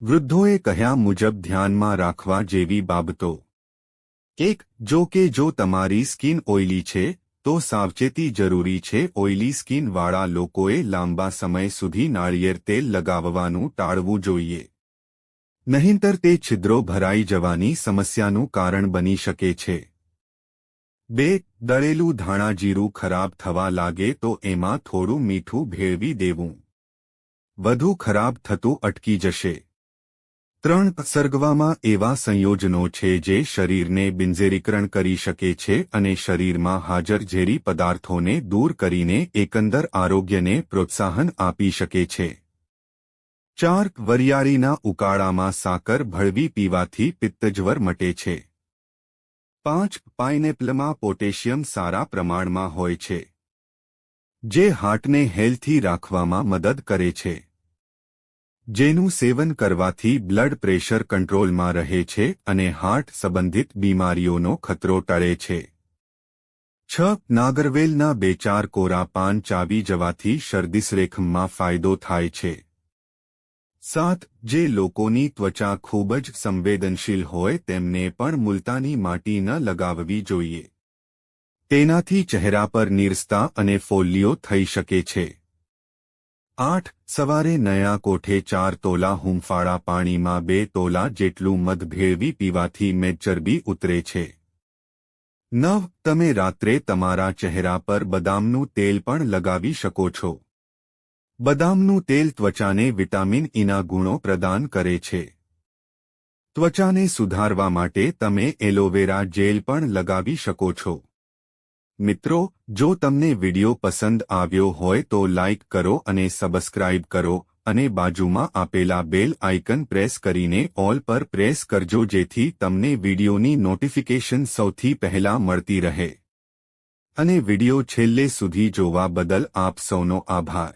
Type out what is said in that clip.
વૃદ્ધોએ કહ્યા મુજબ ધ્યાનમાં રાખવા જેવી બાબતો 1. જો કે જો તમારી સ્કિન ઓઇલી છે તો સાવચેતી જરૂરી છે. ઓઇલી સ્કિનવાળા લોકોએ લાંબા સમય સુધી નાળિયેર તેલ લગાવવાનું ટાળવું જોઈએ. નહીંતર તે છિદ્રો ભરાઈ જવાની સમસ્યાનું કારણ બની શકે છે. 2. દળેલું ધાણા જીરું ખરાબ થવા લાગે તો એમાં થોડું મીઠું ભેળવી દેવું. વધુ ખરાબ થતું અટકી જશે. 3. સળગવામાં એવા સંયોજનો છે જે શરીરને બિનઝેરીકરણ કરી શકે છે અને શરીરમાં હાજર ઝેરી પદાર્થોને દૂર કરીને એકંદર આરોગ્યને પ્રોત્સાહન આપી શકે છે. 4. વરિયાળીના ઉકાળામાં સાકર ભળવી પીવાથી પિત્તજ્વર મટે છે. 5. પાઇનેપલમાં પોટેશિયમ સારા પ્રમાણમાં હોય છે, જે હાર્ટને હેલ્થી રાખવામાં મદદ કરે છે, જેનું સેવન કરવાથી બ્લડ પ્રેશર કંટ્રોલમાં રહે છે અને હાર્ટ સંબંધિત બીમારીઓનો ખતરો ટળે છે. 6. નાગરવેલના 2-4 કોરા પાન ચાવી જવાથી શરદીસરેખમમાં ફાયદો થાય છે. 7. જે લોકોની ત્વચા ખૂબ જ સંવેદનશીલ હોય તેમને પણ મુલતાની માટી ન લગાવવી જોઈએ. તેનાથી ચહેરા પર નીરસતા અને ફોલ્લીઓ થઈ શકે છે. 8. સવારે નયા કોઠે 4 તોલા હૂંફાળા પાણીમાં 2 તોલા જેટલું મધ ભેળવી પીવાથી મેદચરબી ઉતરે છે. 9. તમે રાત્રે તમારા ચહેરા પર બદામનું તેલ પણ લગાવી શકો છો. બદામનું તેલ ત્વચાને વિટામિન ઈના ગુણો પ્રદાન કરે છે. ત્વચાને સુધારવા માટે તમે એલોવેરા જેલ પણ લગાવી શકો છો. મિત્રો, જો તમને વિડિયો પસંદ આવ્યો હોય તો લાઇક કરો અને સબસ્ક્રાઇબ કરો અને બાજુમાં આપેલા બેલ આઇકન પ્રેસ કરીને ઓલ પર પ્રેસ કરજો જેથી તમને વિડિયોની નોટિફિકેશન સૌથી પહેલા મળતી રહે. અને વિડિયો છેલ્લે સુધી જોવા બદલ આપ સૌનો આભાર.